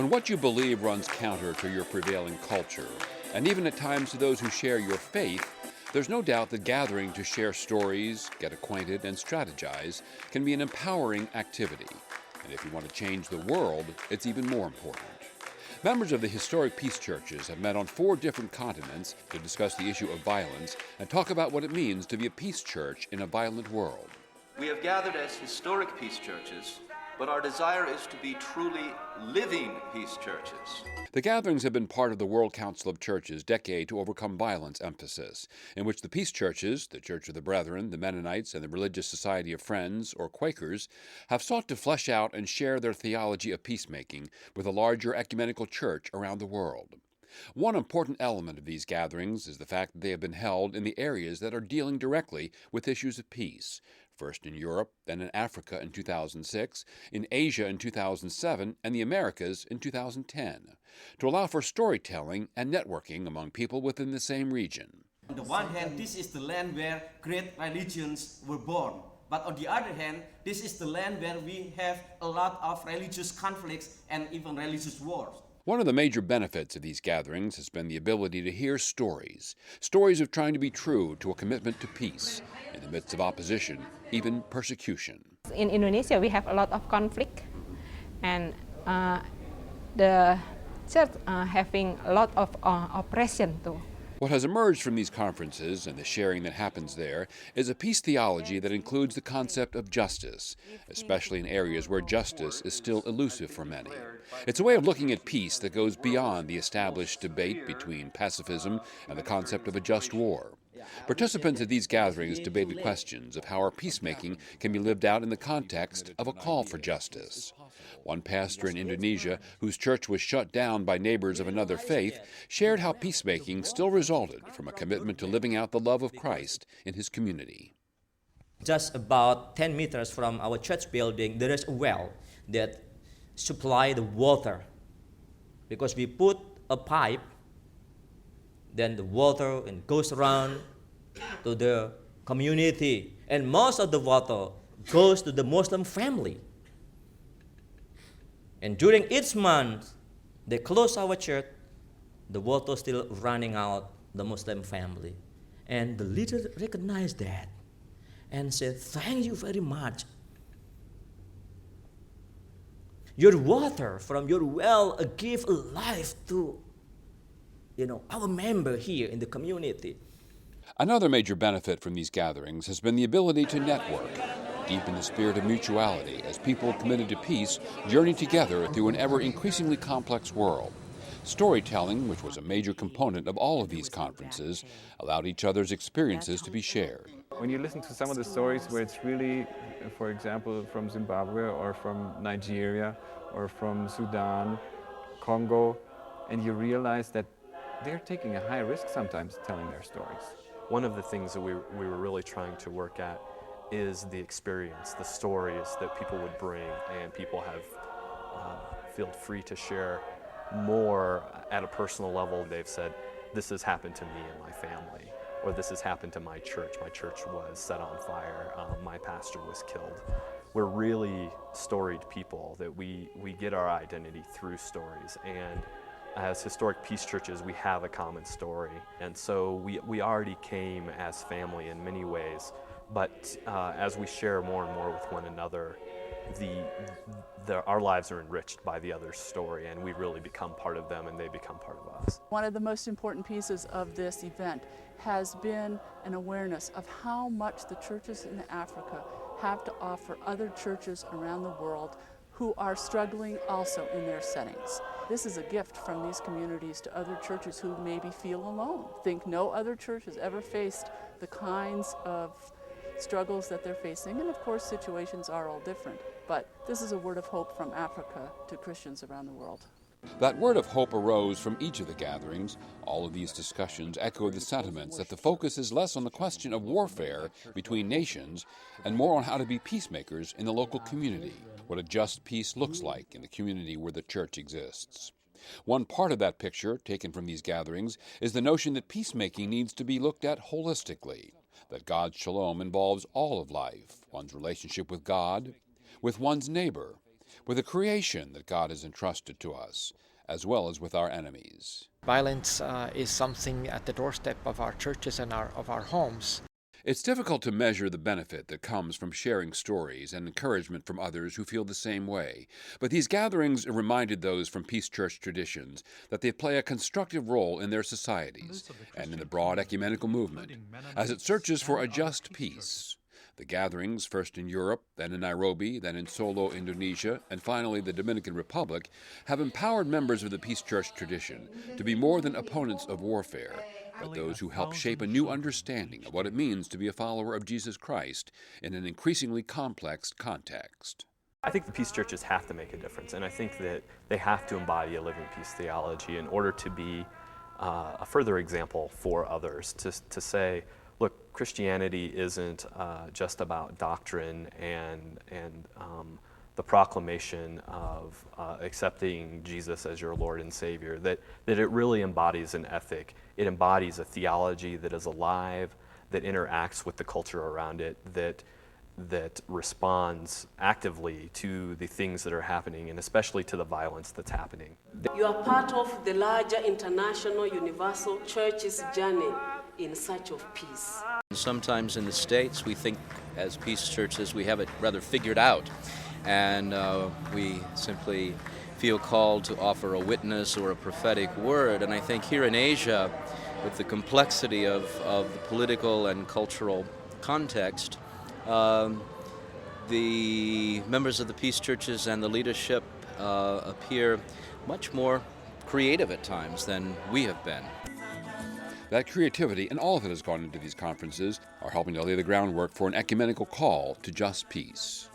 When what you believe runs counter to your prevailing culture, and even at times to those who share your faith, there's no doubt that gathering to share stories, get acquainted, and strategize can be an empowering activity. And if you want to change the world, it's even more important. Members of the historic peace churches have met on 4 different continents to discuss the issue of violence and talk about what it means to be a peace church in a violent world. We have gathered as historic peace churches, but our desire is to be truly living peace churches. The gatherings have been part of the World Council of Churches' Decade to Overcome Violence emphasis, in which the peace churches, the Church of the Brethren, the Mennonites, and the Religious Society of Friends, or Quakers, have sought to flesh out and share their theology of peacemaking with a larger ecumenical church around the world. One important element of these gatherings is the fact that they have been held in the areas that are dealing directly with issues of peace, first in Europe, then in Africa in 2006, in Asia in 2007, and the Americas in 2010, to allow for storytelling and networking among people within the same region. On the one hand, this is the land where great religions were born. But on the other hand, this is the land where we have a lot of religious conflicts and even religious wars. One of the major benefits of these gatherings has been the ability to hear stories of trying to be true to a commitment to peace in the midst of opposition, even persecution. In Indonesia, we have a lot of conflict, and the church having a lot of oppression too. What has emerged from these conferences and the sharing that happens there is a peace theology that includes the concept of justice, especially in areas where justice is still elusive for many. It's a way of looking at peace that goes beyond the established debate between pacifism and the concept of a just war. Participants at these gatherings debated questions of how our peacemaking can be lived out in the context of a call for justice. One pastor in Indonesia, whose church was shut down by neighbors of another faith, shared how peacemaking still resulted from a commitment to living out the love of Christ in his community. Just about 10 meters from our church building, there is a well that supplies the water. Because we put a pipe, then the water goes around to the community. And most of the water goes to the Muslim family. And during each month, they close our church, the water still running out, the Muslim family. And the leader recognized that and said, "Thank you very much. Your water from your well give life to our member here in the community." Another major benefit from these gatherings has been the ability to network, deep in the spirit of mutuality, as people committed to peace journey together through an ever-increasingly complex world. Storytelling, which was a major component of all of these conferences, allowed each other's experiences to be shared. When you listen to some of the stories where it's really, for example, from Zimbabwe or from Nigeria or from Sudan, Congo, and you realize that they're taking a high risk sometimes telling their stories. One of the things that we were really trying to work at is the experience, the stories that people would bring, and people have feel free to share more at a personal level. They've said, "This has happened to me and my family," or "This has happened to my church. My church was set on fire. My pastor was killed." We're really storied people, that we get our identity through stories. And as historic peace churches, we have a common story. And so we already came as family in many ways. But as we share more and more with one another, our lives are enriched by the other's story, and we really become part of them, and they become part of us. One of the most important pieces of this event has been an awareness of how much the churches in Africa have to offer other churches around the world who are struggling also in their settings. This is a gift from these communities to other churches who maybe feel alone, think no other church has ever faced the kinds of struggles that they're facing, and of course situations are all different, but this is a word of hope from Africa to Christians around the world. That word of hope arose from each of the gatherings. All of these discussions echo the sentiments that the focus is less on the question of warfare between nations and more on how to be peacemakers in the local community, what a just peace looks like in the community where the church exists. One part of that picture, taken from these gatherings, is the notion that peacemaking needs to be looked at holistically, that God's shalom involves all of life, one's relationship with God, with one's neighbor, with the creation that God has entrusted to us, as well as with our enemies. Violence is something at the doorstep of our churches and of our homes. It's difficult to measure the benefit that comes from sharing stories and encouragement from others who feel the same way. But these gatherings reminded those from Peace Church traditions that they play a constructive role in their societies and in the broad ecumenical movement as it searches for a just peace. The gatherings, first in Europe, then in Nairobi, then in Solo, Indonesia, and finally the Dominican Republic, have empowered members of the Peace Church tradition to be more than opponents of warfare, but those who help shape a new understanding of what it means to be a follower of Jesus Christ in an increasingly complex context. I think the peace churches have to make a difference, and I think that they have to embody a living peace theology in order to be a further example for others, to say, look, Christianity isn't just about doctrine and the proclamation of accepting Jesus as your Lord and Savior, that it really embodies an ethic. It embodies a theology that is alive, that interacts with the culture around it, that responds actively to the things that are happening, and especially to the violence that's happening. You are part of the larger international universal church's journey in search of peace. Sometimes in the States we think as peace churches we have it rather figured out, and we simply feel called to offer a witness or a prophetic word. And I think here in Asia, with the complexity of the political and cultural context, the members of the peace churches and the leadership appear much more creative at times than we have been. That creativity and all that has gone into these conferences are helping to lay the groundwork for an ecumenical call to just peace.